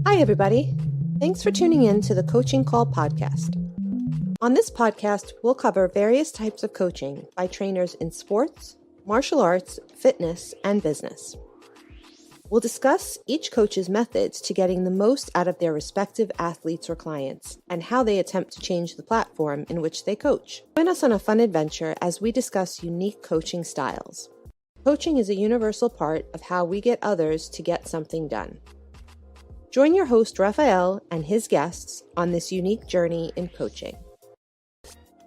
Hi, everybody. Thanks for tuning in to the Coaching Call podcast. On this podcast, we'll cover various types of coaching by trainers in sports, martial arts, fitness, and business. We'll discuss each coach's methods to getting the most out of their respective athletes or clients and how they attempt to change the platform in which they coach. Join us on a fun adventure as we discuss unique coaching styles. Coaching is a universal part of how we get others to get something done. Join your host, Raphael, and his guests on this unique journey in coaching.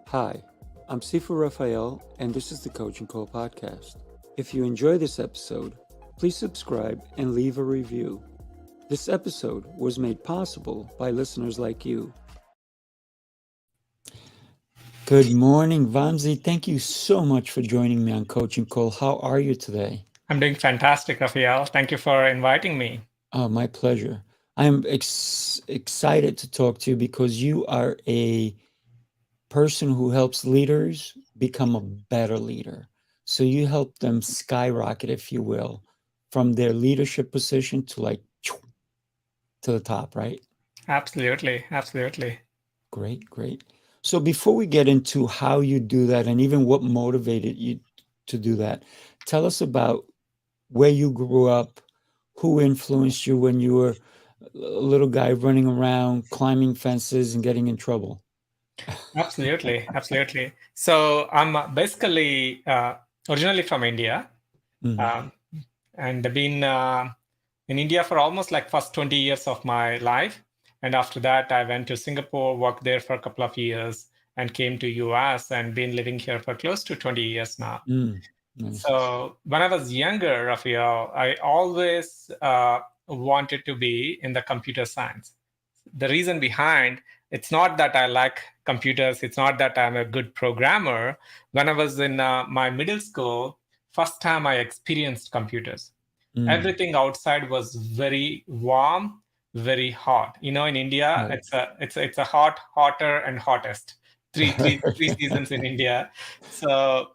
Hi, I'm Sifu Raphael, and this is the Coaching Call podcast. If you enjoy this episode, please subscribe and leave a review. This episode was made possible by listeners like you. Good morning, Vamsi. Thank you so much for joining me on Coaching Call. How are you today? I'm doing fantastic, Raphael. Thank you for inviting me. Oh, my pleasure. I'm excited to talk to you because you are a person who helps leaders become a better leader. So you help them skyrocket, if you will, from their leadership position to the top, right? Absolutely. Great. So before we get into how you do that and even what motivated you to do that, tell us about where you grew up, who influenced you when you were a little guy running around, climbing fences and getting in trouble. Absolutely. So I'm basically originally from India, and I've been in India for almost like first 20 years of my life. And after that, I went to Singapore, worked there for a couple of years, and came to US and been living here for close to 20 years now. Nice. So when I was younger, Raphael, I always wanted to be in the computer science. The reason behind, it's not that I like computers, it's not that I'm a good programmer. When I was in my middle school, first time I experienced computers. Everything outside was very warm, very hot. You know, in India, Right. it's a hot, hotter, and hottest. Three seasons in India. So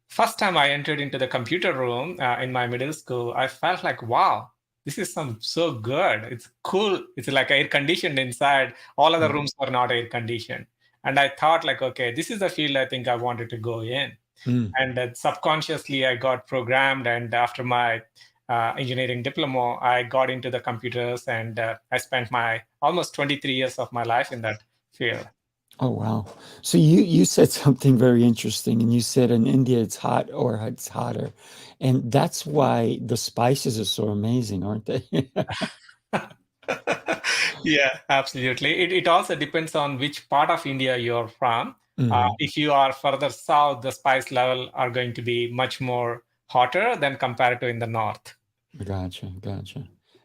first time I entered into the computer room in my middle school, I felt like, wow, this is so good. It's cool. It's like air conditioned inside. All other rooms were not air conditioned. And I thought like, okay, this is the field I think I wanted to go in. And subconsciously I got programmed. And after my engineering diploma, I got into the computers and I spent my almost 23 years of my life in that field. Oh, wow. So you said something very interesting, and you said in India it's hot or it's hotter. And that's why the spices are so amazing, aren't they? Yeah, absolutely. It also depends on which part of India you're from. If you are further south, the spice level are going to be much more hotter than compared to in the north. Gotcha.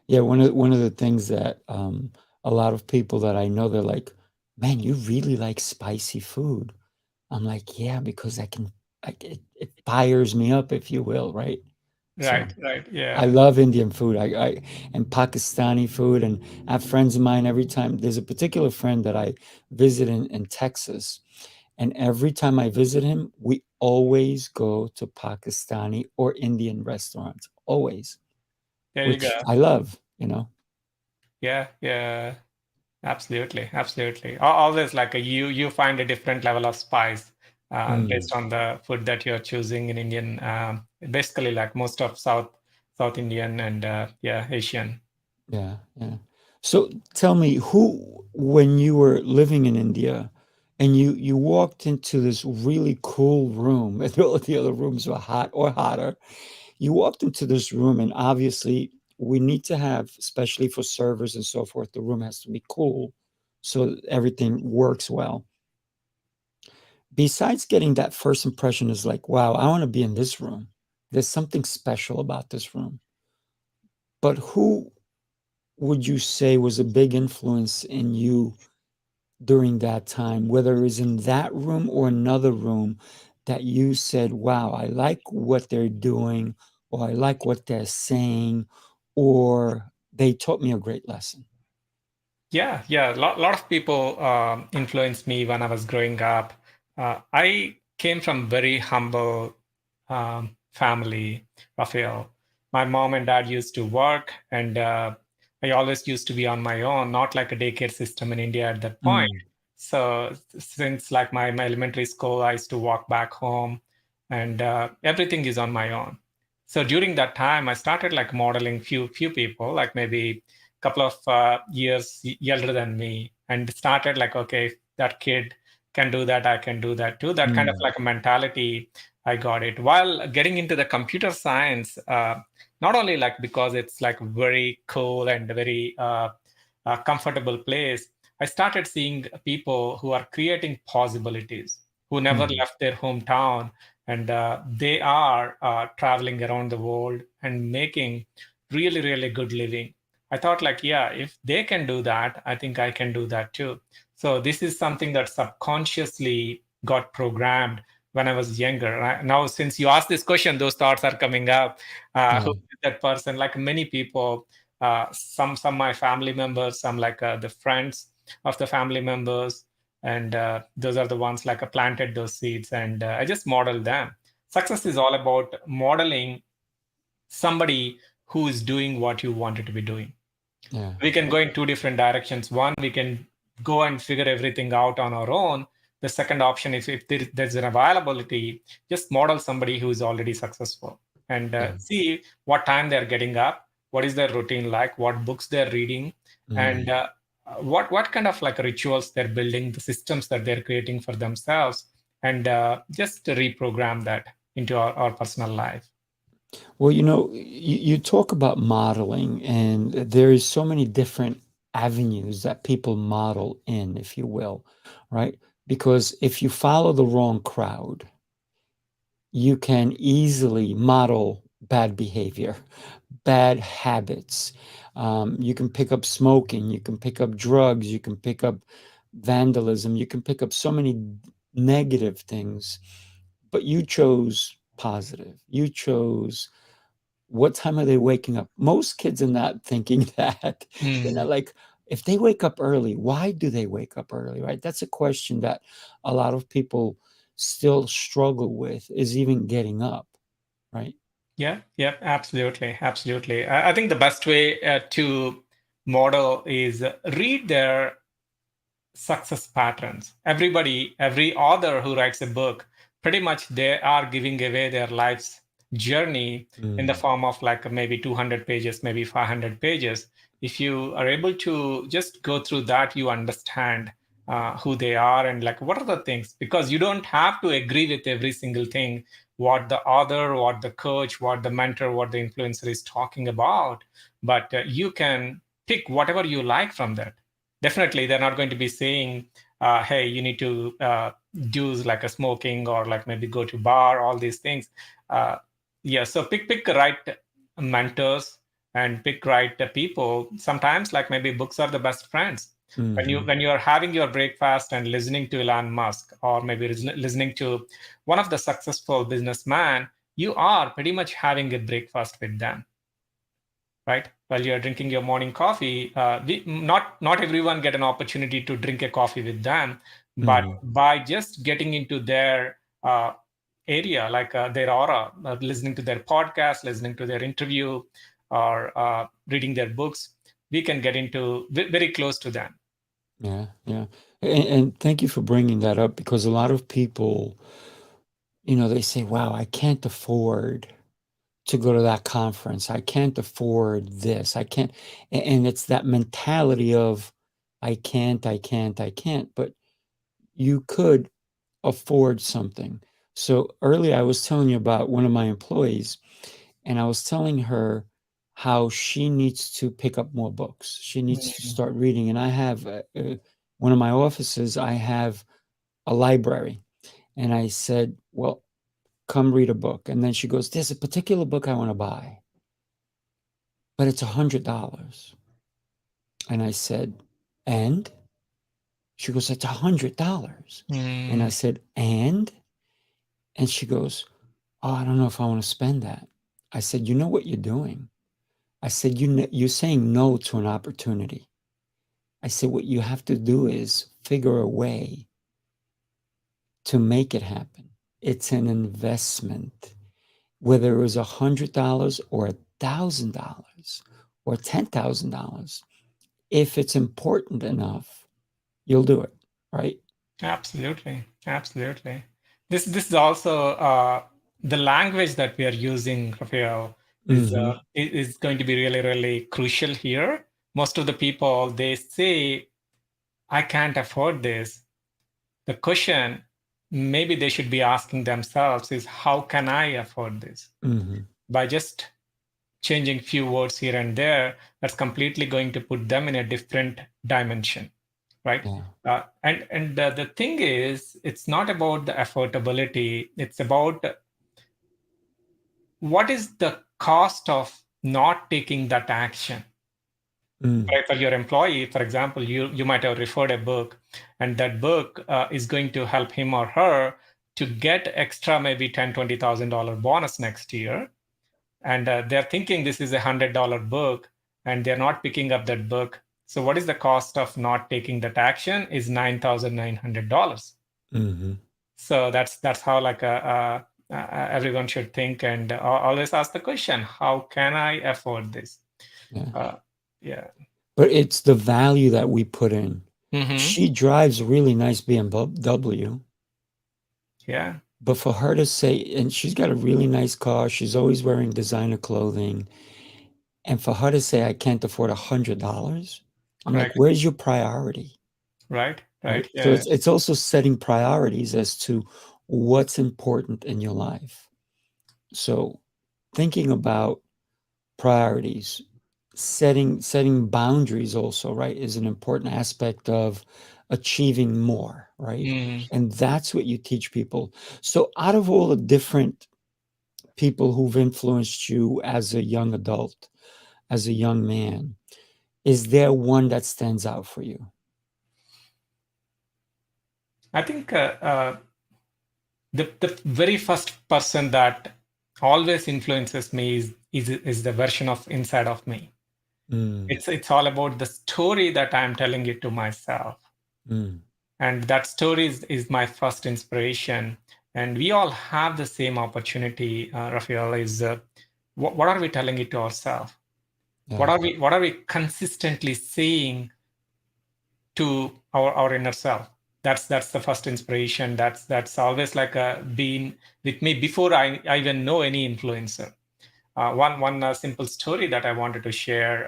Yeah, one of the things that a lot of people that I know, they're like, man, you really like spicy food. I'm like, yeah, because it fires me up, if you will, right? So Right. I Yeah. love Indian food. And Pakistani food, and I have friends of mine. Every time there's a particular friend that I visit in Texas, and every time I visit him, we always go to Pakistani or Indian restaurants, always, There you which go. I love, you know. Yeah. Absolutely. Always like you find a different level of spice based on the food that you're choosing in Indian. Basically, like most of South Indian and Asian. Yeah. So tell me, when you were living in India and you walked into this really cool room, and all the other rooms were hot or hotter, you walked into this room, and obviously we need to have, especially for servers and so forth, the room has to be cool so that everything works well. Besides getting that first impression is like, wow, I want to be in this room. There's something special about this room. But who would you say was a big influence in you during that time, whether it was in that room or another room, that you said, wow, I like what they're doing, or I like what they're saying, or they taught me a great lesson? Yeah. Lot of people influenced me when I was growing up. I came from very humble family, Raphael. my mom and dad used to work, and I always used to be on my own, not like a daycare system in India at that point. So since like my elementary school, I used to walk back home, and everything is on my own. So during that time, I started like modeling few people, like maybe a couple of years younger than me, and started like, okay, if that kid can do that, I can do that too. That kind of like a mentality, I got it. While getting into the computer science, not only like because it's like very cool and very comfortable place, I started seeing people who are creating possibilities, who never left their hometown, and they are traveling around the world and making really, really good living. I thought like, yeah, if they can do that, I think I can do that too. So this is something that subconsciously got programmed when I was younger. Now, since you asked this question, those thoughts are coming up. Who is that person? Like many people, some my family members, some like the friends of the family members, and those are the ones like I planted those seeds, and I just modeled them. Success is all about modeling somebody who is doing what you wanted to be doing. Yeah. We can go in two different directions. One, we can go and figure everything out on our own. The second option is if there's an availability, just model somebody who is already successful and see what time they're getting up, what is their routine like, what books they're reading, and what kind of like rituals they're building, the systems that they're creating for themselves, and just reprogram that into our personal life. Well, you talk about modeling, and there is so many different avenues that people model in, if you will, right? Because if you follow the wrong crowd, you can easily model bad behavior, bad habits. You can pick up smoking, you can pick up drugs, you can pick up vandalism, you can pick up so many negative things, but you chose positive. You chose what time are they waking up? Most kids are not thinking that. They're not like, if they wake up early, why do they wake up early, right? That's a question that a lot of people still struggle with, is even getting up, right? Yeah, absolutely, absolutely. I think the best way to model is read their success patterns. Every author who writes a book, pretty much they are giving away their life's journey in the form of like maybe 200 pages, maybe 500 pages. If you are able to just go through that, you understand who they are and like what are the things, because you don't have to agree with every single thing what the author, what the coach, what the mentor, what the influencer is talking about, but you can pick whatever you like from that. Definitely they're not going to be saying hey, you need to do like a smoking or like maybe go to bar, all these things. uh, yeah, so pick the right mentors and pick right people. Sometimes like maybe books are the best friends. When you are having your breakfast and listening to Elon Musk, or maybe listening to one of the successful businessman, you are pretty much having a breakfast with them, right? While you're drinking your morning coffee, not everyone get an opportunity to drink a coffee with them, but by just getting into their area, like their aura, listening to their podcast, listening to their interview, or reading their books, we can get into very close to them. Yeah, yeah. And thank you for bringing that up, because a lot of people, they say, wow, I can't afford to go to that conference. I can't afford this. I can't. And it's that mentality of, I can't, I can't, I can't. But you could afford something. So earlier I was telling you about one of my employees, and I was telling her how she needs to pick up more books. She needs to start reading. And I have one of my offices, I have a library. And I said, well, come read a book. And then she goes, there's a particular book I want to buy, but it's $100. And I said, and? She goes, it's $100. And I said, and? And she goes, oh, I don't know if I want to spend that. I said, you know what you're doing? I said, you're saying no to an opportunity. I said, what you have to do is figure a way to make it happen. It's an investment. Whether it was $100 or $1,000 or $10,000, if it's important enough, you'll do it, right? Absolutely. Absolutely. This is also the language that we are using, Rafael, Mm-hmm. is going to be really, really crucial here. Most of the people, they say, I can't afford this. The question maybe they should be asking themselves is, how can I afford this? Mm-hmm. By just changing few words here and there, that's completely going to put them in a different dimension, right? Yeah. And the thing is, it's not about the affordability. It's about what is the cost of not taking that action. Mm. Right? For your employee, for example, you might have referred a book, and that book is going to help him or her to get extra maybe $10,000-$20,000 bonus next year, and they're thinking this is $100 book, and they're not picking up that book. So what is the cost of not taking that action? Is $9,900. Mm-hmm. So that's how like everyone should think, and always ask the question, how can I afford this? Yeah. Yeah. But it's the value that we put in. Mm-hmm. She drives a really nice BMW, Yeah. but for her to say, and she's got a really nice car, she's always wearing designer clothing, and for her to say, I can't afford $100, I'm like, Correct. where's your priority? Right. Right. Right. So Yeah. it's also setting priorities as to what's important in your life. So thinking about priorities, setting boundaries also, right, is an important aspect of achieving more, right? Mm. And that's what you teach people. So out of all the different people who've influenced you as a young adult, as a young man, is there one that stands out for you? I think the very first person that always influences me is the version of inside of me. Mm, It's all about the story that I'm telling it to myself. mm, And that story is my first inspiration. And we all have the same opportunity, Rafael, is what are we telling it to ourselves? yeah. What are we consistently saying to our inner self? That's the first inspiration. That's always like been with me before I even know any influencer. One simple story that I wanted to share.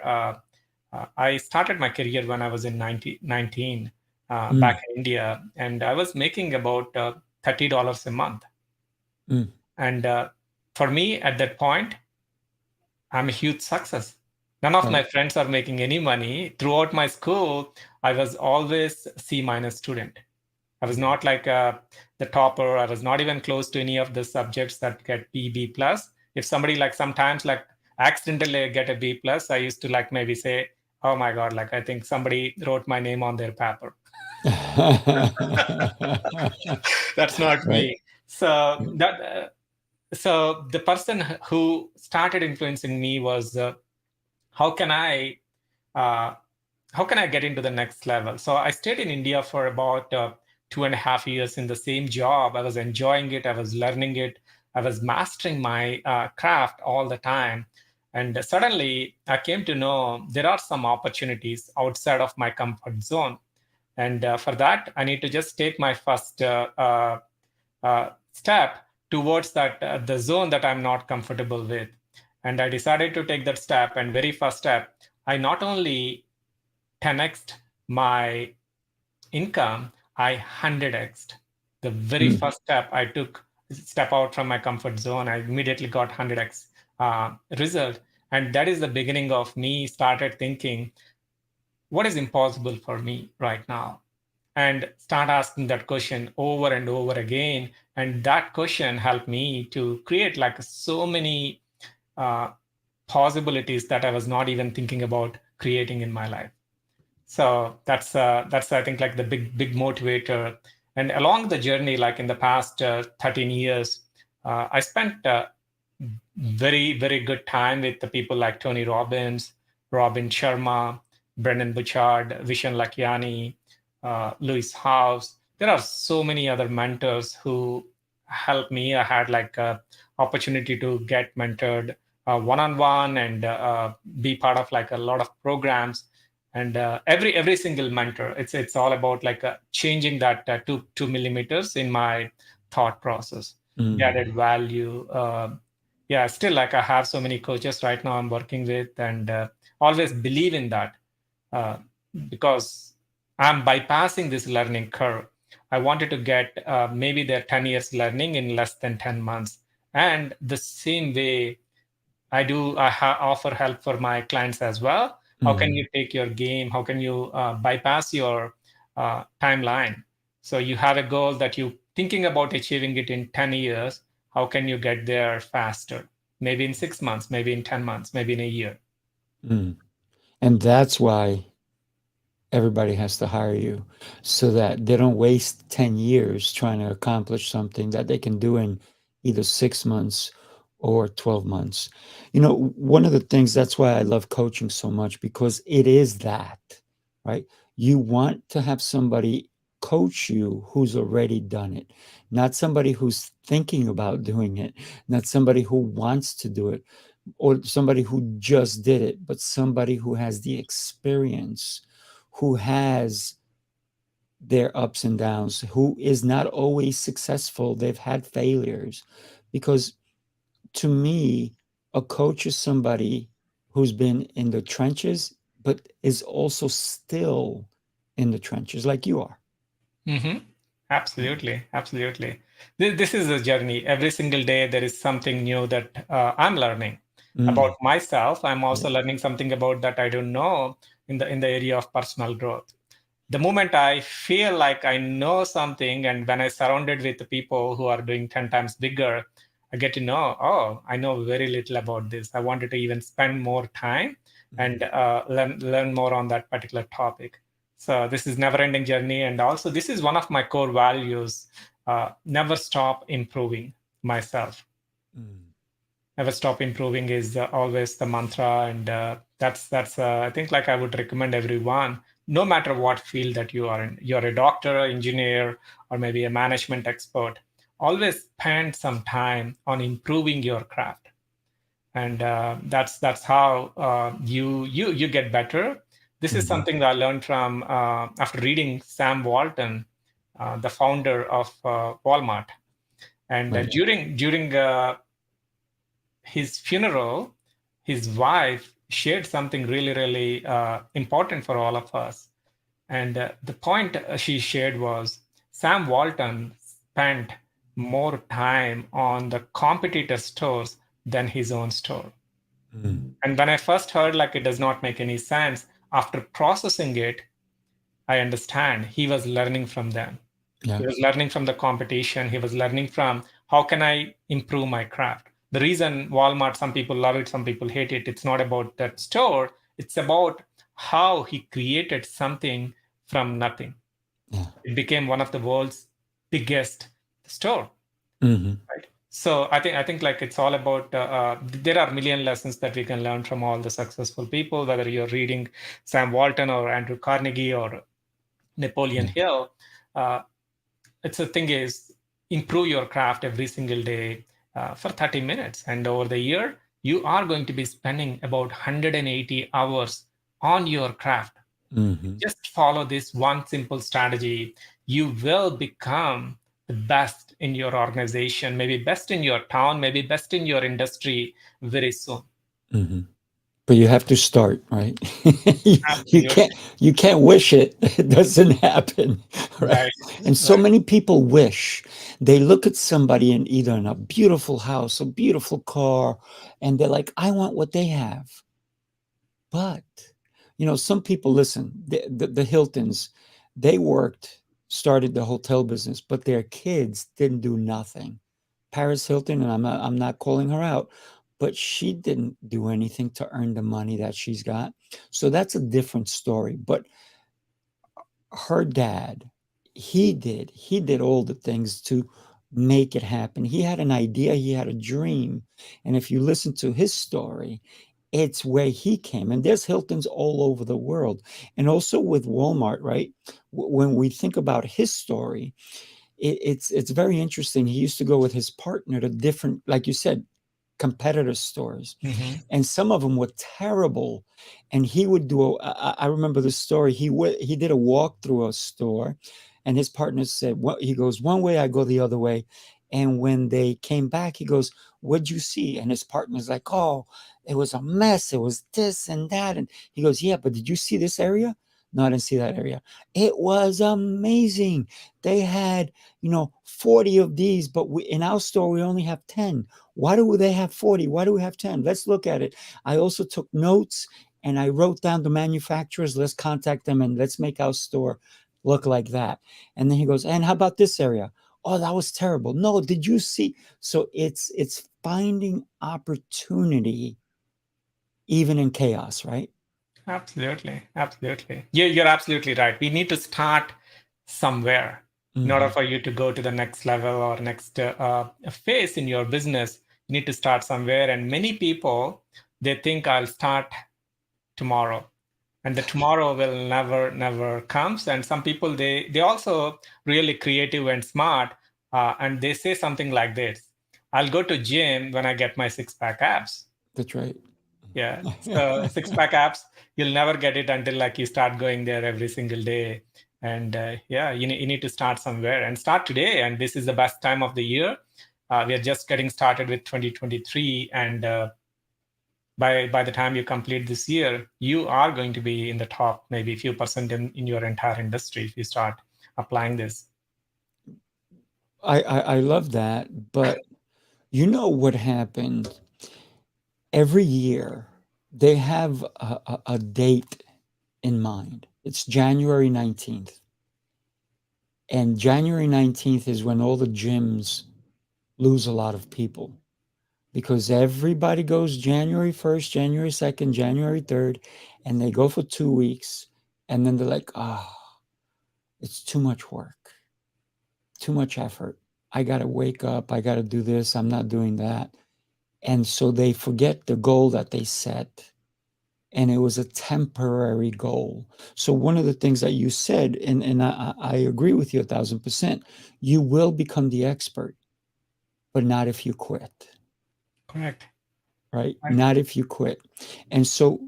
I started my career when I was in 19 Mm, back in India, and I was making about $30 a month. mm, And for me, at that point, I'm a huge success. None of my right. friends are making any money. Throughout my school, I was always C minus student. I was not like the topper. I was not even close to any of the subjects that get B plus. If somebody like sometimes like accidentally get a B plus, I used to like maybe say, "Oh my God!" Like I think somebody wrote my name on their paper. That's not Right. me. So that so the person who started influencing me was how can I uh, how can I get into the next level? So I stayed in India for about 2.5 years in the same job. I was enjoying it. I was learning it. I was mastering my craft all the time. And suddenly I came to know there are some opportunities outside of my comfort zone. And for that, I need to just take my first step towards that the zone that I'm not comfortable with. And I decided to take that step. And very first step, I not only 10x my income, I 100x. The very Mm, first step I took, step out from my comfort zone, I immediately got 100x result. And that is the beginning of me started thinking, what is impossible for me right now? And start asking that question over and over again. And that question helped me to create like so many uh, possibilities that I was not even thinking about creating in my life. So that's I think like the big motivator. And along the journey, like in the past 13 years, I spent very good time with the people like Tony Robbins, Robin Sharma, Brendan Bouchard, Vishen Lakiani, Louis House. There are so many other mentors who helped me. I had like a opportunity to get mentored one-on-one and be part of like a lot of programs. And every single mentor, it's all about like changing that 2 millimeters in my thought process, the added value. Yeah, still like I have so many coaches right now I'm working with, and always believe in that, uh, because I'm bypassing this learning curve. I wanted to get maybe their 10 years learning in less than 10 months. And the same way I offer help for my clients as well. How can you take your game? How can you bypass your timeline? So you have a goal that you thinking about achieving it in 10 years. How can you get there faster? Maybe in 6 months, maybe in 10 months, maybe in a year. And that's why everybody has to hire you, so that they don't waste 10 years trying to accomplish something that they can do in either 6 months or 12 months. One of the things, that's why I love coaching so much, because it is that, right? You want to have somebody coach you who's already done it, not somebody who's thinking about doing it, not somebody who wants to do it, or somebody who just did it, but somebody who has the experience, who has their ups and downs, who is not always successful. They've had failures. Because to me, a coach is somebody who's been in the trenches, but is also still in the trenches like you are. Mm-hmm. Absolutely, absolutely. This is a journey. Every single day, there is something new that I'm learning about myself. I'm also learning something about that I don't know in the area of personal growth. The moment I feel like I know something, and when I surrounded with the people who are doing 10 times bigger, I get to know, oh, I know very little about this. I wanted to even spend more time and learn more on that particular topic. So this is never-ending journey, and also this is one of my core values: never stop improving myself. Never stop improving is always the mantra, and that's I think like I would recommend everyone, no matter what field that you are in. You're a doctor, engineer, or maybe a management expert. Always spend some time on improving your craft, and that's how you get better. This is something that I learned from after reading Sam Walton, the founder of Walmart, and during his funeral, his wife shared something really important for all of us. And the point she shared was Sam Walton spent more time on the competitor stores than his own store. And when I first heard, like, it does not make any sense, after processing it, I understand he was learning from them. He was learning from the competition. He was learning from how can I improve my craft. The reason Walmart, some people love it, some people hate it. It's not about that store. It's about how he created something from nothing. It became one of the world's biggest store. Right. So I think like it's all about there are a million lessons that we can learn from all the successful people, whether you're reading Sam Walton or Andrew Carnegie or Napoleon Hill. It's the thing is improve your craft every single day for 30 minutes, and over the year you are going to be spending about 180 hours on your craft. Just follow this one simple strategy. You will become the best in your organization, maybe best in your town, maybe best in your industry very soon. But you have to start, right? you, you Absolutely. can't you can't wish it. It doesn't happen, right? Right. And so Right. many people wish. They look at somebody in either in a beautiful house, a beautiful car, and they're like, I want what they have. But some people, listen, the Hiltons, they started the hotel business, but their kids didn't do nothing. Paris Hilton, and I'm not calling her out, but she didn't do anything to earn the money that she's got. So that's a different story. But her dad, he did all the things to make it happen. He had an idea, he had a dream. And if you listen to his story, it's where he came. And there's Hiltons all over the world. And also with Walmart, right? When we think about his story, it's very interesting. He used to go with his partner to different, like you said, competitor stores, Mm-hmm. and some of them were terrible. And he would do. I remember the story. He did a walk through a store, and his partner said, "Well," he goes, "one way, I go the other way." And when they came back, he goes, "What'd you see?" And his partner's like, "Oh, it was a mess. It was this and that." And he goes, "Yeah, but did you see this area?" "No, I didn't see that area." "It was amazing. They had, 40 of these, but in our store, we only have 10. Why do they have 40? Why do we have 10? Let's look at it." I also took notes and I wrote down the manufacturers. Let's contact them and let's make our store look like that. And then he goes, "And how about this area?" "Oh, that was terrible." "No, did you see?" So it's finding opportunity even in chaos, right? Absolutely. Absolutely. You're absolutely right. We need to start somewhere in order Mm-hmm. for you to go to the next level or next phase in your business. You need to start somewhere. And many people, they think I'll start tomorrow. And the tomorrow will never comes. And some people, they also really creative and smart. And they say something like this: "I'll go to gym when I get my six-pack abs." That's right. Yeah. So six-pack abs, you'll never get it until like you start going there every single day. And yeah, you need to start somewhere and start today. And this is the best time of the year. We are just getting started with 2023. And by the time you complete this year, you are going to be in the top, maybe a few percent in your entire industry if you start applying this. I love that, but you know what happened? Every year they have a date in mind. It's January 19th. And January 19th is when all the gyms lose a lot of people because everybody goes January 1st, January 2nd, January 3rd, and they go for 2 weeks. And then they're like, "Oh, it's too much work, too much effort. I got to wake up. I got to do this. I'm not doing that." And so they forget the goal that they set. And it was a temporary goal. So one of the things that you said, and I agree with you 1,000%, you will become the expert, but not if you quit, Correct. right? Right. Not if you quit. And so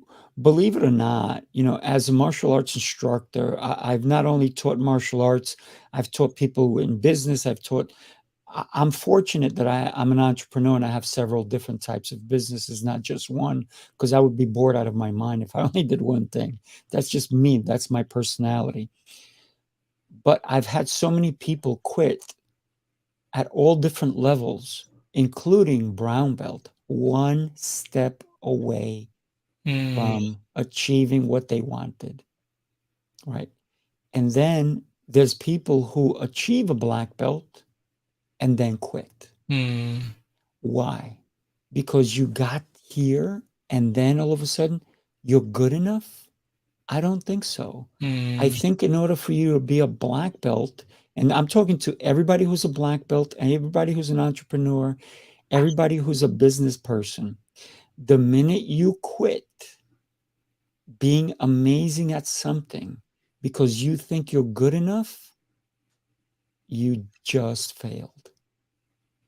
believe it or not, as a martial arts instructor, I've not only taught martial arts, I've taught people in business, I'm fortunate that I'm an entrepreneur and I have several different types of businesses, not just one, because I would be bored out of my mind if I only did one thing. That's just me. That's my personality. But I've had so many people quit at all different levels, including brown belt, one step away Mm, from achieving what they wanted, right? And then there's people who achieve a black belt and then quit. mm, Why? Because you got here and then all of a sudden you're good enough? I don't think so. I mm. think in order for you to be a black belt, and I'm talking to everybody who's a black belt, and everybody who's an entrepreneur, everybody who's a business person, the minute you quit being amazing at something because you think you're good enough, you just failed.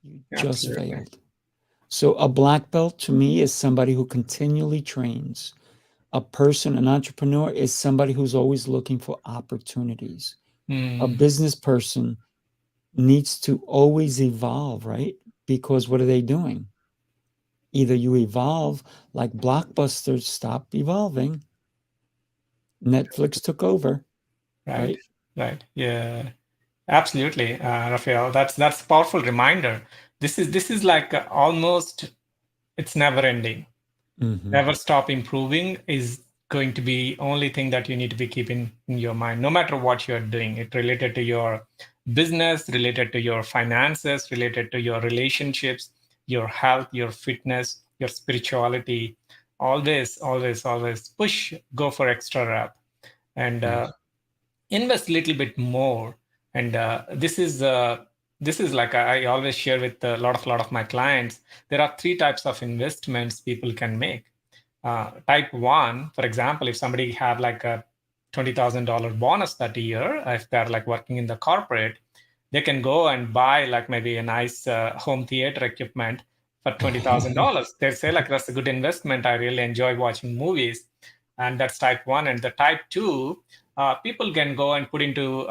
You just Absolutely. failed. So a black belt to me is somebody who continually trains. A person, an entrepreneur, is somebody who's always looking for opportunities. A Mm, business person needs to always evolve, right? Because what are they doing? Either you evolve like Blockbuster stopped evolving, Netflix took over, right. right? Right. Yeah. Absolutely, Rafael. That's a powerful reminder. This is like almost it's never ending. Mm-hmm. Never stop improving is going to be only thing that you need to be keeping in your mind, no matter what you're doing. It related to your business, related to your finances, related to your relationships, your health, your fitness, your spirituality. Always push, go for extra rep, and Yeah. invest a little bit more. And this is like I always share with a lot of my clients. There are three types of investments people can make. Type one, for example, if somebody have like a $20,000 bonus that year, if they're like working in the corporate, they can go and buy like maybe a nice home theater equipment for $20,000. They say like that's a good investment. I really enjoy watching movies, and that's type one. And the type two, people can go and put into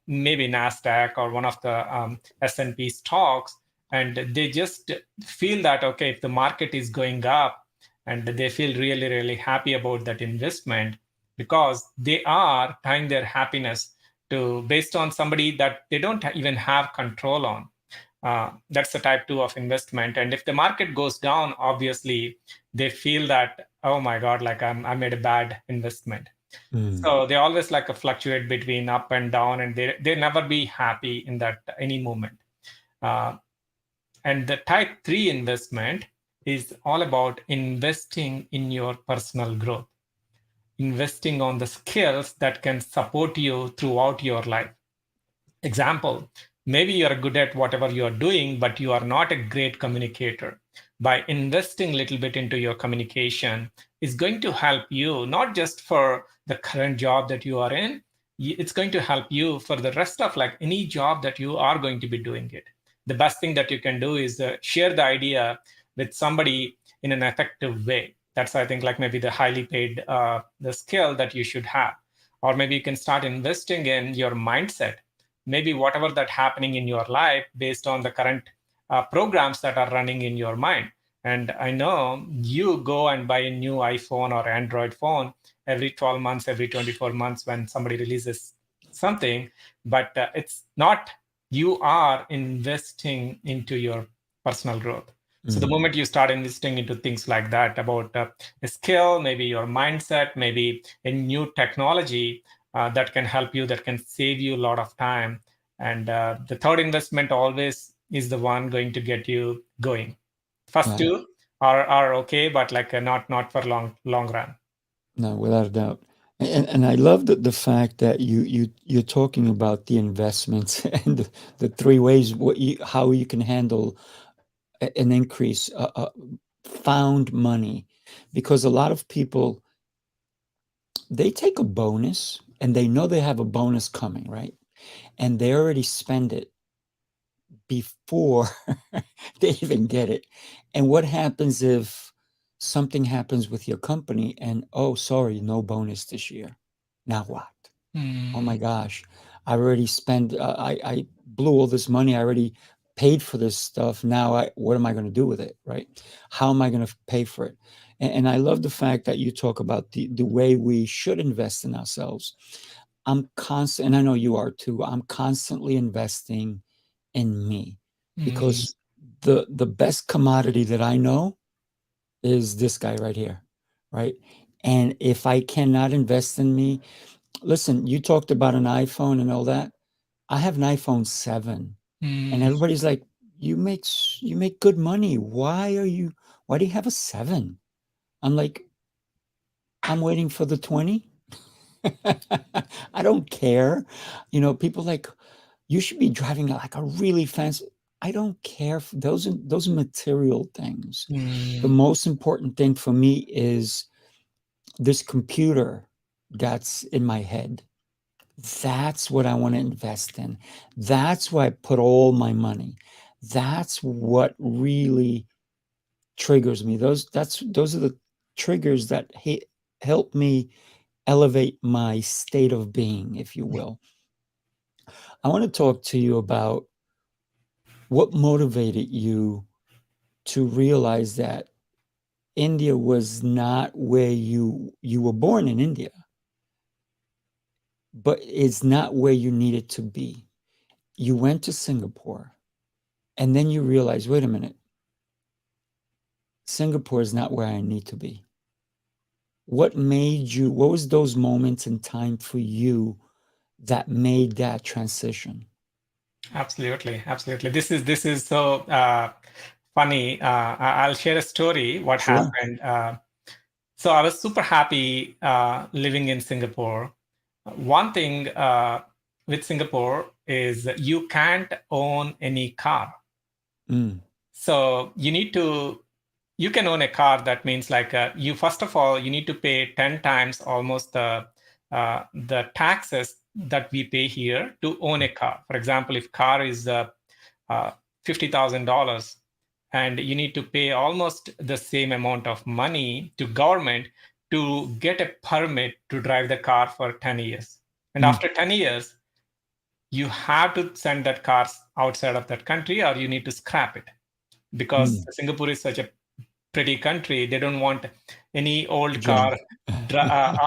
maybe Nasdaq or one of the S&P stocks, and they just feel that okay, if the market is going up, and they feel really really happy about that investment because they are tying their happiness to based on somebody that they don't even have control on. That's the type two of investment. And if the market goes down, obviously they feel that, oh my God, like I made a bad investment. So they always like fluctuate between up and down, and they never be happy in that any moment. Uh, and the type three investment is all about investing in your personal growth, investing on the skills that can support you throughout your life. Example, maybe you're good at whatever you're doing, but you are not a great communicator. By investing a little bit into your communication is going to help you not just for the current job that you are in, it's going to help you for the rest of like any job that you are going to be doing it. The best thing that you can do is share the idea with somebody in an effective way. That's I think like maybe the highly paid the skill that you should have. Or maybe you can start investing in your mindset, maybe whatever that happening in your life based on the current programs that are running in your mind. And I know you go and buy a new iPhone or Android phone every 12 months, every 24 months when somebody releases something, but it's not, you are investing into your personal growth. So the moment you start investing into things like that about a skill, maybe your mindset, maybe a new technology, that can help you, that can save you a lot of time. And the third investment always is the one going to get you going. First two are okay, but like not for long run. No, without a doubt. And I love the fact that you're talking about the investments and the three ways how you can handle an increase, found money, because a lot of people, they take a bonus and they know they have a bonus coming, right? And they already spend it before they even get it. And what happens if something happens with your company and, oh, sorry, no bonus this year? Now what? Oh my gosh, I already spent, I blew all this money. I already paid for this stuff. Now what am I going to do with it, right? How am I going to pay for it? And I love the fact that you talk about the way we should invest in ourselves. I'm constant, and I know you are too. I'm constantly investing in me because the best commodity that I know is this guy right here, right? And if I cannot invest in me, listen, you talked about an iPhone and all that. I have an iPhone 7, and everybody's like, you make good money. Why do you have a 7? I'm like, I'm waiting for the 20. I don't care. People like, you should be driving like a really fancy. I don't care. Those are material things. The most important thing for me is this computer that's in my head. That's what I want to invest in. That's where I put all my money. That's what really triggers me. Those are the triggers that help me elevate my state of being, if you will. I want to talk to you about what motivated you to realize that India was not where you were born in India, but it's not where you needed to be. You went to Singapore, and then you realize, wait a minute, Singapore is not where I need to be. What was those moments in time for you that made that transition? Absolutely. This is so funny. I'll share a story. What Sure. happened? So I was super happy living in Singapore. One thing with Singapore is you can't own any car. So you can own a car. That means like you first of all you need to pay 10 times almost the taxes that we pay here to own a car. For example, if car is $50,000, and you need to pay almost the same amount of money to government to get a permit to drive the car for 10 years. And after 10 years, you have to send that car outside of that country, or you need to scrap it, because Singapore is such a pretty country. They don't want any old car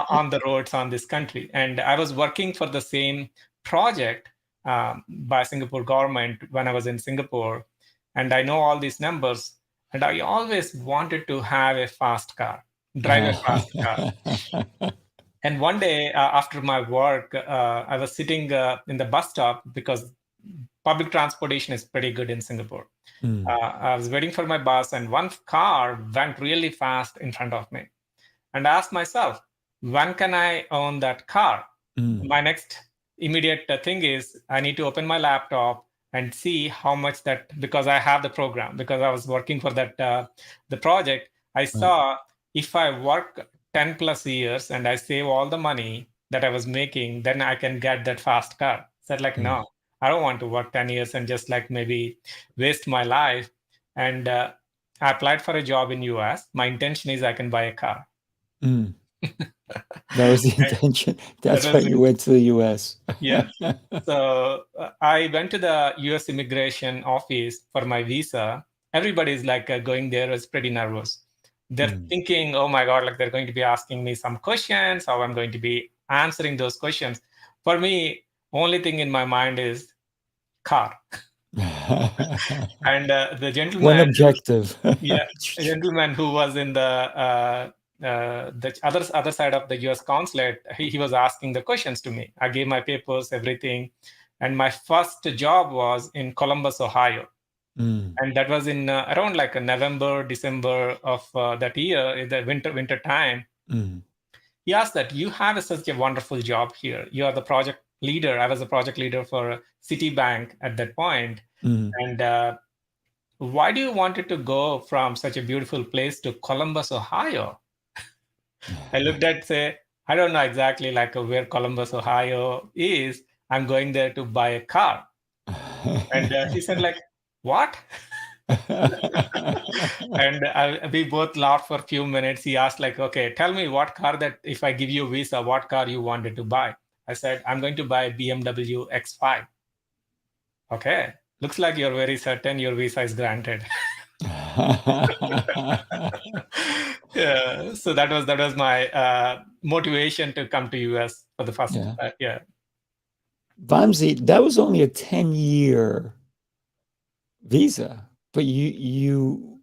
on the roads on this country. And I was working for the same project by Singapore government when I was in Singapore, and I know all these numbers, and I always wanted to have a fast car, drive a fast car. And one day after my work, I was sitting in the bus stop, because public transportation is pretty good in Singapore. I was waiting for my bus, and one car went really fast in front of me. And I asked myself, when can I own that car? My next immediate thing is I need to open my laptop and see how much that, because I have the program, because I was working for that the project. I saw if I work 10 plus years and I save all the money that I was making, then I can get that fast car. Said like, no, I don't want to work 10 years and just like maybe waste my life. And I applied for a job in US. My intention is I can buy a car. That was the intention. That's why you went to the US. Yeah. So I went to the US immigration office for my visa. Everybody's like going there is pretty nervous. They're thinking, oh my God, like they're going to be asking me some questions, how I'm going to be answering those questions. For me, only thing in my mind is car. And the gentleman, one objective. a gentleman who was in the other side of the US consulate, he was asking the questions to me. I gave my papers, everything. And my first job was in Columbus, Ohio. And that was in around like November, December of that year, in the winter time. He asked that, you have such a wonderful job here. You are the project leader. I was a project leader for Citibank at that point. And why do you want to go from such a beautiful place to Columbus, Ohio? I looked at, say, I don't know exactly like where Columbus, Ohio is. I'm going there to buy a car. And he said like, what? And we both laughed for a few minutes. He asked like, okay, tell me what car that if I give you a visa, what car you wanted to buy? I said, I'm going to buy BMW X5. Okay. Looks like you're very certain your visa is granted. Yeah. So that was my motivation to come to US for the first. Vamsi, that was only a 10-year visa, but you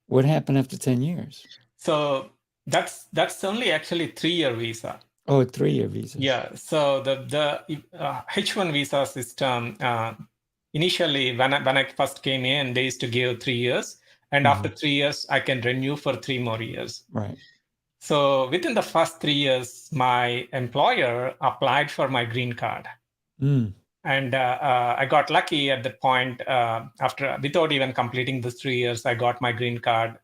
what happened after 10 years? So that's only actually 3-year visa. Oh, a 3-year visa. Yeah. So the H1 visa system, initially when I first came in, they used to give 3 years, and after 3 years I can renew for 3 more years. Right. So within the first 3 years, my employer applied for my green card. And I got lucky at that point. Without even completing the 3 years, I got my green card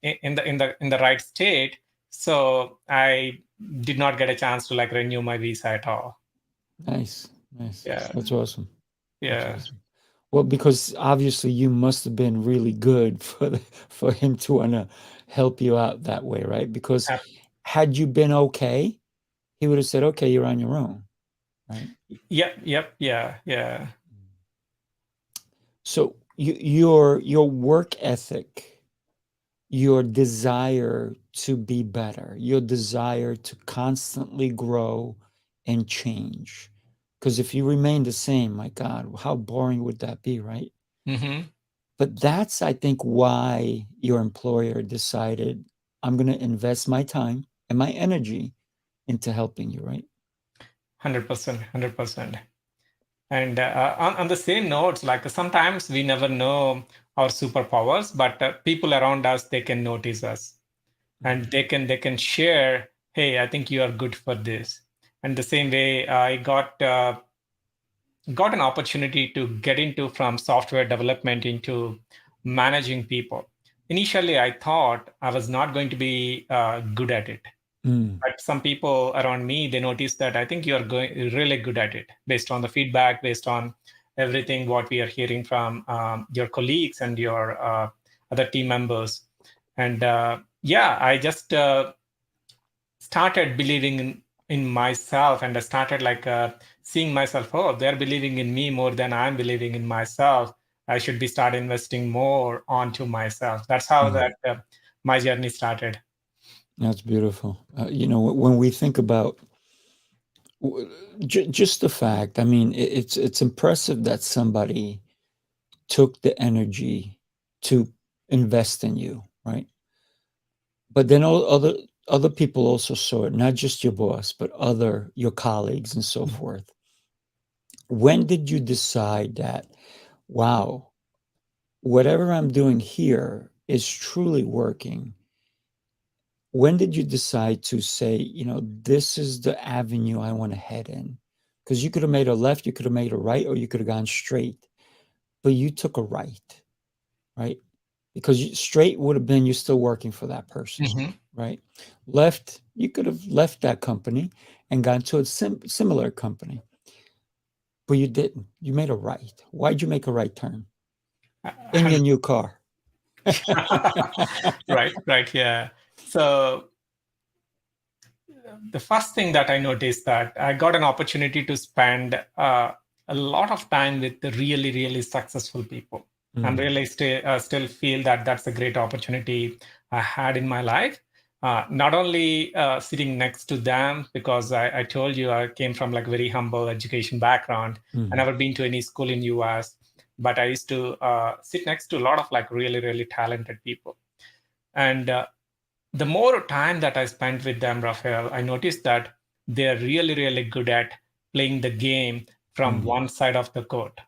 in the right state. So I did not get a chance to like renew my visa at all. Nice. Yeah, that's awesome. Yeah. That's awesome. Well, because obviously you must have been really good for him to want to help you out that way, right? Because had you been okay, he would have said, okay, you're on your own, right? Yep. Yeah. So your work ethic, your desire to be better, your desire to constantly grow and change. Because if you remain the same, my God, how boring would that be, right? But that's, I think, why your employer decided, I'm going to invest my time and my energy into helping you, right? 100%. And on the same notes, like sometimes we never know our superpowers, but people around us, they can notice us, and they can share, hey, I think you are good for this. And the same way, I got an opportunity to get into from software development into managing people. Initially, I thought I was not going to be good at it. But some people around me, they noticed that I think you are really good at it based on the feedback, based on everything what we are hearing from your colleagues and your other team members. And yeah, I just started believing in myself, and I started like seeing myself, oh, they're believing in me more than I'm believing in myself. I should be start investing more onto myself. That's how that my journey started. That's beautiful. When we think about just the fact, I mean, it's impressive that somebody took the energy to invest in you, right? But then all other people also saw it, not just your boss, but your colleagues and so forth. When did you decide that, wow, whatever I'm doing here is truly working? When did you decide to say, this is the avenue I want to head in? Because you could have made a left, you could have made a right, or you could have gone straight, but you took a right, right? Because straight would have been you're still working for that person, right? Left, you could have left that company and gone to a similar company, but you didn't. You made a right. Why'd you make a right turn in your new car? Right, yeah. So the first thing that I noticed that I got an opportunity to spend a lot of time with the really, really successful people. I'm really still feel that that's a great opportunity I had in my life. Not only sitting next to them, because I told you I came from like very humble education background. I never been to any school in US, but I used to sit next to a lot of like really, really talented people. And the more time that I spent with them, Raphael, I noticed that they're really, really good at playing the game from one side of the court.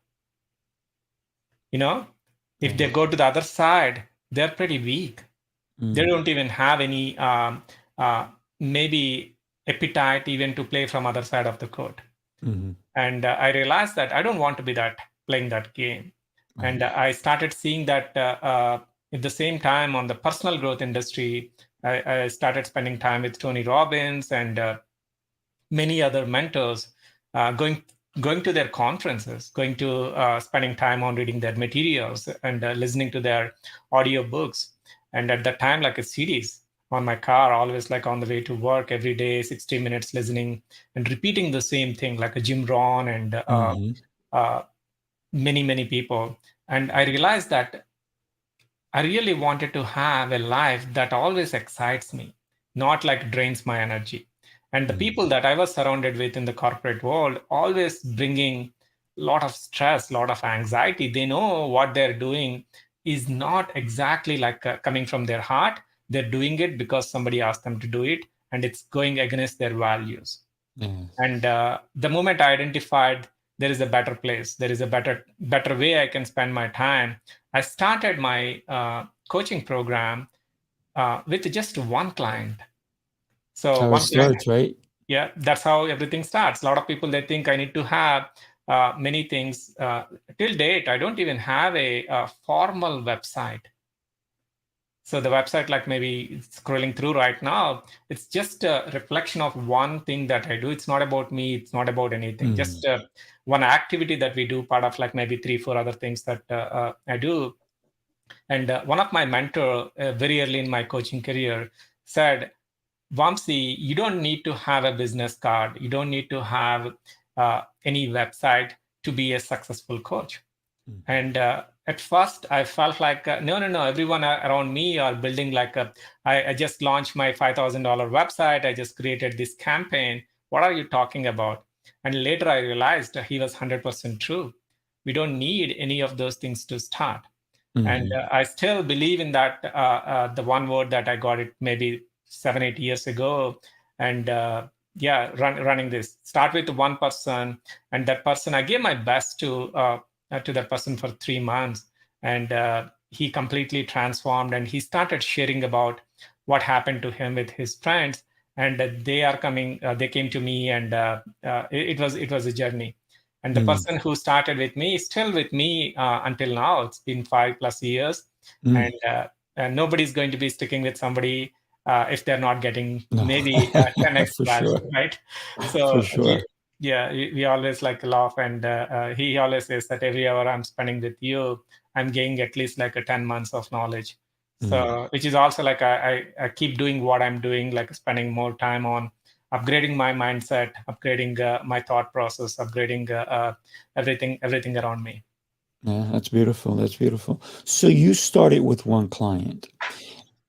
If they go to the other side, they're pretty weak. They don't even have any maybe appetite even to play from other side of the court. And I realized that I don't want to be playing that game. And I started seeing that at the same time on the personal growth industry, I started spending time with Tony Robbins and many other mentors, going to their conferences, going to spending time on reading their materials and listening to their audio books. And at that time, like a CDs on my car, always like on the way to work every day, 60 minutes listening and repeating the same thing, like a Jim Rohn and many, many people. And I realized that I really wanted to have a life that always excites me, not like drains my energy. And the people that I was surrounded with in the corporate world always bringing a lot of stress, a lot of anxiety. They know what they're doing is not exactly like coming from their heart. They're doing it because somebody asked them to do it, and it's going against their values. And the moment I identified there is a better place, there is a better way I can spend my time, I started my coaching program with just one client. So how one it client, starts, right? yeah, that's how everything starts. A lot of people, they think I need to have many things. Till date, I don't even have a formal website. So the website, like maybe scrolling through right now, it's just a reflection of one thing that I do. It's not about me. It's not about anything. Just one activity that we do, part of like maybe 3-4 other things that I do. And one of my mentor, very early in my coaching career, said, Vamsi, you don't need to have a business card. You don't need to have any website to be a successful coach. And at first, I felt like, no. Everyone around me are building like I just launched my $5,000 website. I just created this campaign. What are you talking about? And later I realized he was 100% true. We don't need any of those things to start. And I still believe in that, the one word that I got it maybe 7-8 years ago. And running this. Start with one person, and that person, I gave my best to that person for 3 months. And he completely transformed, and he started sharing about what happened to him with his friends. And they came to me, and it was a journey. And the person who started with me is still with me until now. It's been 5+ years. And nobody's going to be sticking with somebody if they're not getting maybe 10x For value, sure. right? For So sure. Yeah, we always like laugh, and he always says that every hour I'm spending with you, I'm gaining at least like a 10 months of knowledge. So, which is also like I keep doing what I'm doing, like spending more time on upgrading my mindset, upgrading my thought process, upgrading everything around me. Yeah, that's beautiful. That's beautiful. So you started with one client,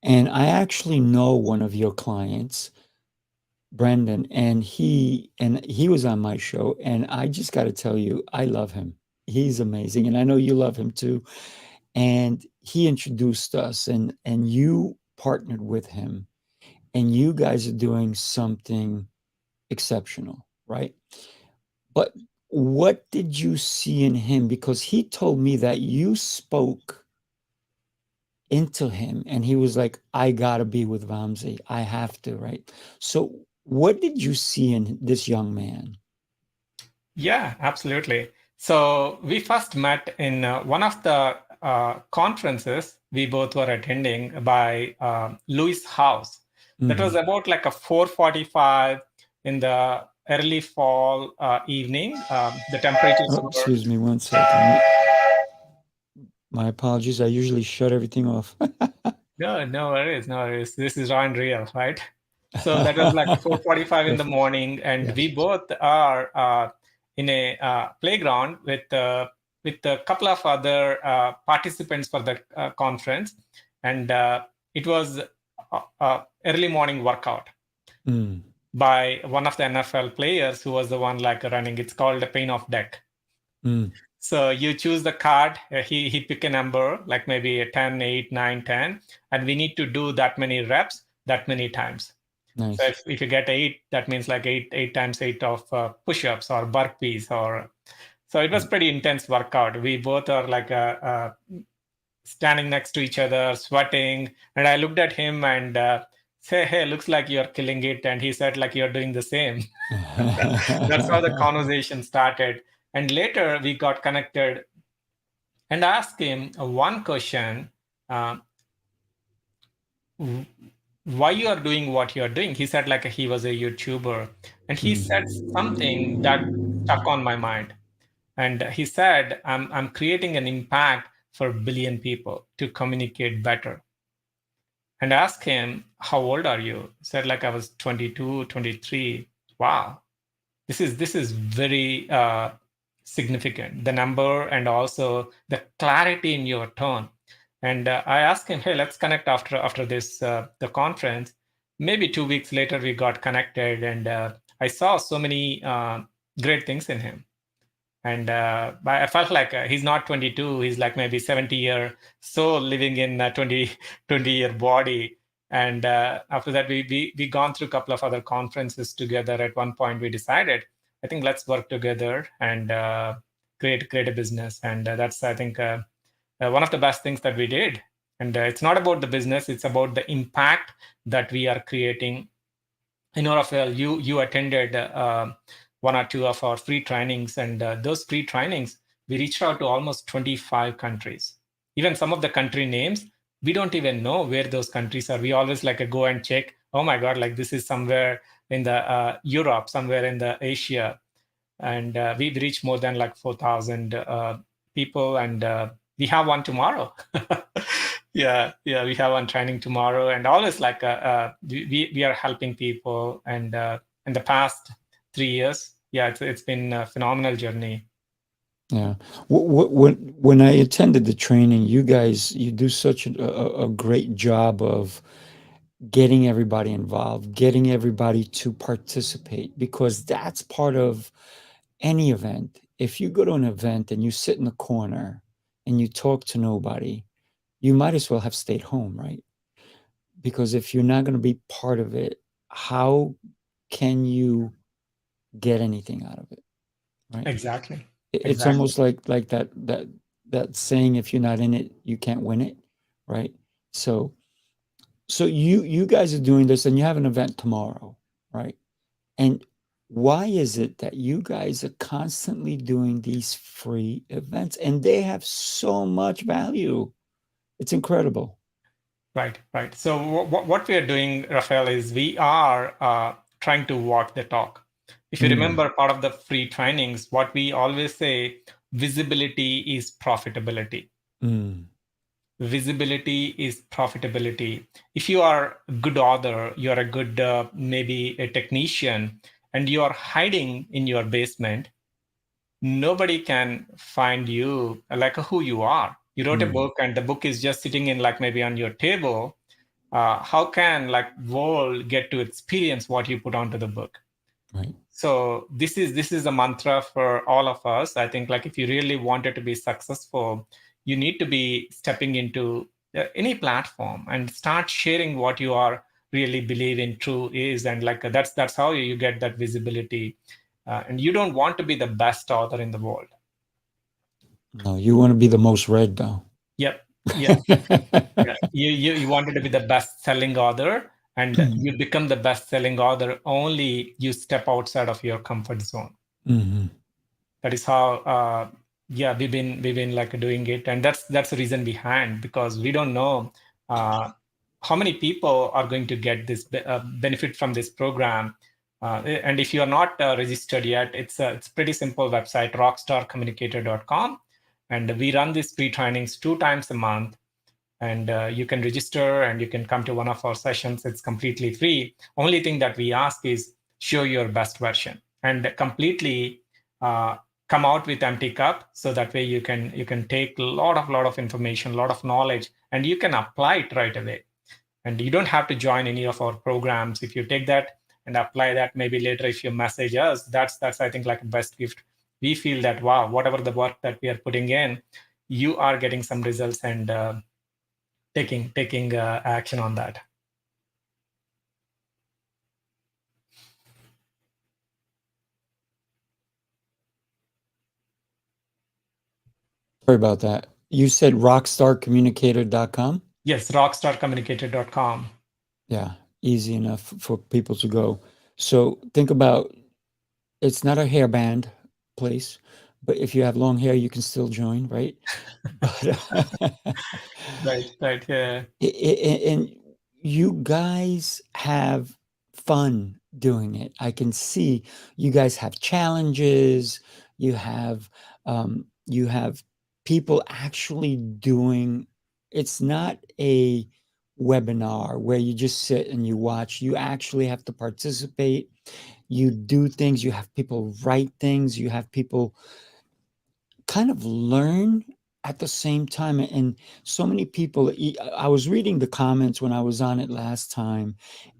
and I actually know one of your clients, Brendan, and he was on my show, and I just got to tell you, I love him. He's amazing, and I know you love him too. And he introduced us, and you partnered with him, and you guys are doing something exceptional, right? But what did you see in him? Because he told me that you spoke into him and he was like, I gotta be with Vamsi. I have to, right? So what did you see in this young man? Yeah, absolutely. So we first met in one of the conferences we both were attending by Louis House. That was about like a 4:45 in the early fall evening. The temperatures Oh, were excuse me one second. My apologies. I usually shut everything off. no worries, no worries. This is raw and real, right? So that was like 4:45 in the Perfect. morning, and we Yes. both are in a playground with a couple of other participants for the conference, and it was early morning workout Mm, by one of the NFL players who was the one like running. It's called the pain of deck. mm, So you choose the card. He pick a number like maybe a 10, 8, 9, 10, and we need to do that many reps that many times. So nice. if you get 8, that means like 8 times 8 of push-ups or burpees or so it was Right. pretty intense workout. We both are like standing next to each other, sweating, and I looked at him and say, "Hey, looks like you're killing it," and he said, "Like you're doing the same." That's how the conversation started. And later we got connected and asked him one question. Uh, why you are doing what you are doing. He said like he was a YouTuber, and he said something that stuck on my mind. And he said, I'm creating an impact for a billion people to communicate better. And I asked him, how old are you? He said like I was 22, 23. Wow, this is very significant, the number and also the clarity in your tone. And I asked him, hey, let's connect after this the conference. Maybe 2 weeks later we got connected, and I saw so many great things in him. And I felt like he's not 22, he's like maybe 70-year soul living in a 20-year body. And after that, we gone through a couple of other conferences together. At one point, we decided, I think let's work together and create a business. And that's, I think, one of the best things that we did. And it's not about the business; it's about the impact that we are creating. I know, Rafael, you attended one or two of our free trainings, and those free trainings, we reached out to almost 25 countries. Even some of the country names, we don't even know where those countries are. We always like go and check. Oh my God, like this is somewhere in the Europe, somewhere in the Asia, and we've reached more than like 4,000 people, and we have one tomorrow. Yeah, we have one training tomorrow, and always like we are helping people. And in the past 3 years, yeah, it's been a phenomenal journey. Yeah. When I attended the training, you guys, you do such a great job of getting everybody involved, getting everybody to participate, because that's part of any event. If you go to an event and you sit in the corner and you talk to nobody, you might as well have stayed home, right? Because if you're not going to be part of it, how can you get anything out of it, right? Exactly. It's Exactly. almost like that saying, if you're not in it, you can't win it, right? So you guys are doing this and you have an event tomorrow, right? And why is it that you guys are constantly doing these free events and they have so much value? It's incredible. Right. So what we are doing, Rafael, is we are trying to walk the talk. If you remember part of the free trainings, what we always say, visibility is profitability. Visibility is profitability. If you are a good author, you're a good, maybe a technician, and you are hiding in your basement, nobody can find you like who you are. You wrote a book and the book is just sitting in like maybe on your table. How can like world get to experience what you put onto the book? Right. So this is a mantra for all of us. I think like if you really wanted to be successful, you need to be stepping into any platform and start sharing what you are really believe in true is, and like that's how you get that visibility. And you don't want to be the best author in the world. No, you want to be the most read, though. Yep. Yeah. Yeah. You wanted to be the best selling author, and you become the best selling author only you step outside of your comfort zone. That is how yeah, we've been like doing it, and that's the reason behind, because we don't know how many people are going to get this benefit from this program. And if you are not registered yet, it's pretty simple website, rockstarcommunicator.com, and we run these free trainings 2 times a month. And you can register and you can come to one of our sessions. It's completely free. Only thing that we ask is show your best version and completely come out with empty cup, so that way you can take a lot of information, a lot of knowledge, and you can apply it right away. And you don't have to join any of our programs. If you take that and apply that, maybe later if you message us, that's I think like a best gift. We feel that, wow, whatever the work that we are putting in, you are getting some results and taking action on that. Sorry about that. You said rockstarcommunicator.com? Yes, rockstarcommunicator.com. Yeah, easy enough for people to go. So think about, it's not a hairband place, but if you have long hair, you can still join, right? But Right, yeah. and you guys have fun doing it. I can see you guys have challenges. You have people actually doing. It's not a webinar where you just sit and you watch. You actually have to participate. You do things. You have people write things. You have people kind of learn at the same time. And so many people, I was reading the comments when I was on it last time,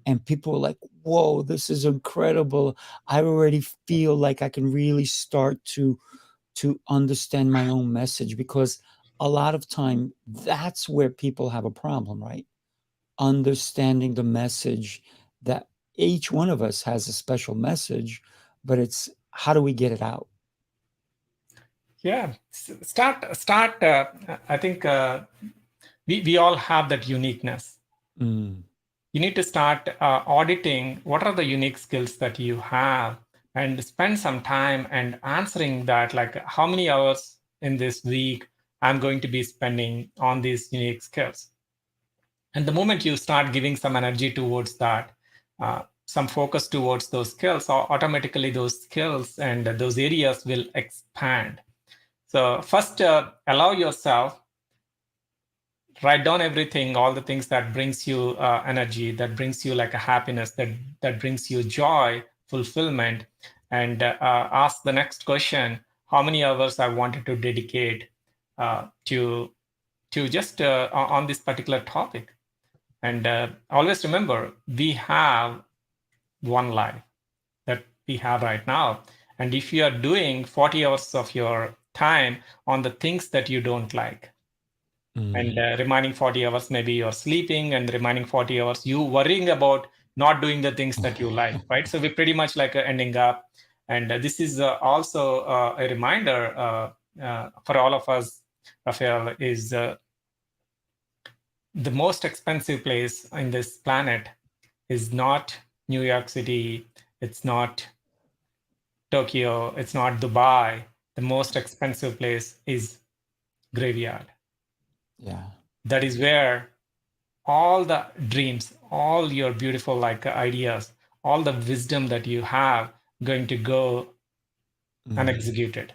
and people were like, whoa, this is incredible. I already feel like I can really start to understand my own message, because a lot of time that's where people have a problem, right? Understanding the message, that each one of us has a special message, but it's how do we get it out? Yeah, start. I think we all have that uniqueness. You need to start auditing what are the unique skills that you have, and spend some time and answering that, like how many hours in this week I'm going to be spending on these unique skills. And the moment you start giving some energy towards that, some focus towards those skills, automatically those skills and those areas will expand. So first, allow yourself, write down everything, all the things that brings you energy, that brings you like a happiness, that brings you joy, fulfillment, and ask the next question: how many hours I wanted to dedicate to just on this particular topic. And always remember, we have one life that we have right now. And if you are doing 40 hours of your time on the things that you don't like, and remaining 40 hours, maybe you're sleeping, and the remaining 40 hours, you worrying about not doing the things that you like, right? So we pretty much like ending up. And this is also a reminder for all of us, Rafael, is the most expensive place in this planet is not New York City, it's not Tokyo, it's not Dubai. The most expensive place is graveyard. Yeah. That is where all the dreams, all your beautiful like ideas, all the wisdom that you have, going to go unexecuted.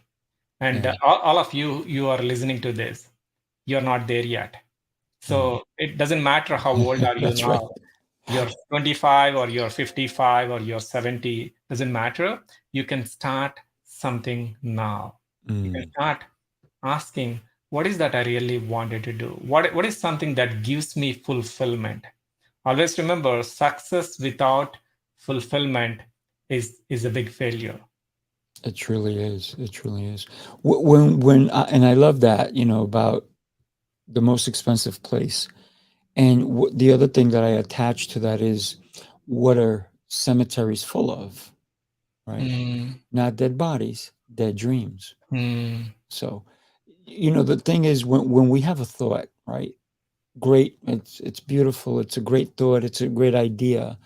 And Yeah. all of you are listening to this, you're not there yet. So it doesn't matter how old are you That's right. now. You're 25 or you're 55 or you're 70, doesn't matter. You can start something now. You can start asking, what is that I really wanted to do? What is something that gives me fulfillment? Always remember, success without fulfillment is a big failure. It truly is. It truly is. And I love that, about the most expensive place. And the other thing that I attach to that is, what are cemeteries full of, right? Mm, Not dead bodies, dead dreams. mm, So, the thing is, when we have a thought, right? Great, it's beautiful, it's a great thought, it's a great idea.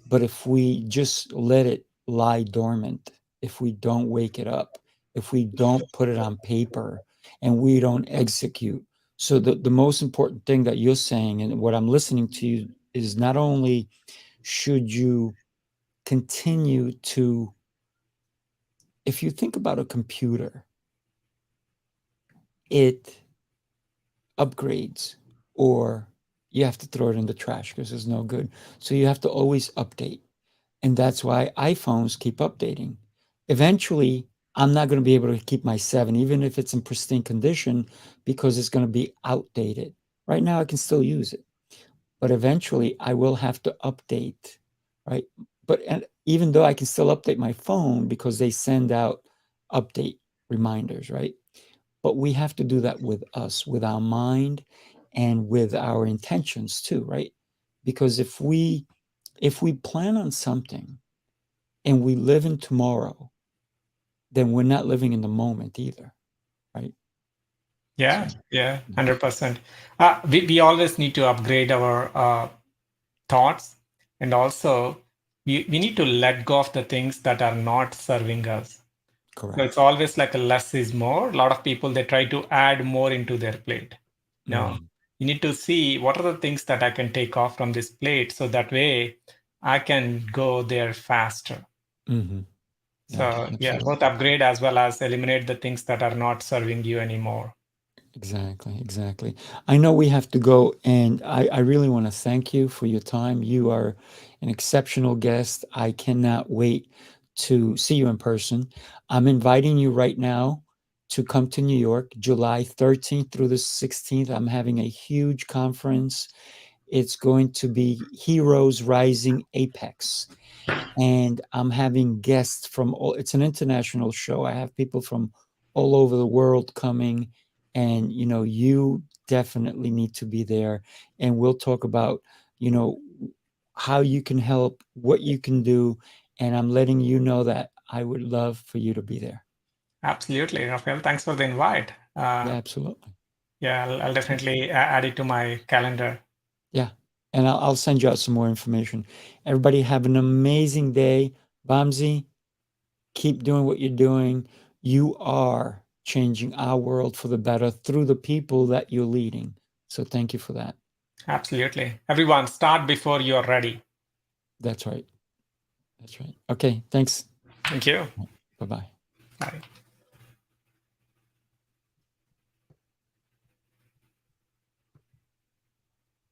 But if we just let it lie dormant, if we don't wake it up, if we don't put it on paper and we don't execute. So the most important thing that you're saying and what I'm listening to you is, not only should you continue to, if you think about a computer, it upgrades, or you have to throw it in the trash because it's no good. So you have to always update. And that's why iPhones keep updating. Eventually, I'm not going to be able to keep my 7, even if it's in pristine condition, because it's going to be outdated. Right now, I can still use it, but eventually I will have to update, right? And even though I can still update my phone because they send out update reminders, right? But we have to do that with us, with our mind and with our intentions too, right? Because if we plan on something and we live in tomorrow, then we're not living in the moment either, right? yeah, So, yeah, 100%. We always need to upgrade our thoughts, and also we need to let go of the things that are not serving us. So correct. it's always like a less is more. A lot of people, they try to add more into their plate. No, you need to see what are the things that I can take off from this plate, so that way I can go there faster. Mm-hmm. Yeah, So yeah, absolutely. both upgrade as well as eliminate the things that are not serving you anymore. Exactly. I know we have to go, and I really want to thank you for your time. You are an exceptional guest. I cannot wait to see you in person. I'm inviting you right now to come to New York, July 13th through the 16th. I'm having a huge conference. It's going to be Heroes Rising Apex. And I'm having guests from it's an international show. I have people from all over the world coming, and you definitely need to be there. And we'll talk about, you know, how you can help, what you can do, and I'm letting you know that I would love for you to be there. Absolutely, Rafael. Thanks for the invite. Yeah, absolutely. Yeah, I'll definitely add it to my calendar. Yeah. And I'll send you out some more information. Everybody have an amazing day. Vamsi, keep doing what you're doing. You are changing our world for the better through the people that you're leading. So thank you for that. Absolutely. Everyone, start before you're ready. That's right. That's right. Okay. Thanks. Thank you. Bye bye. Bye.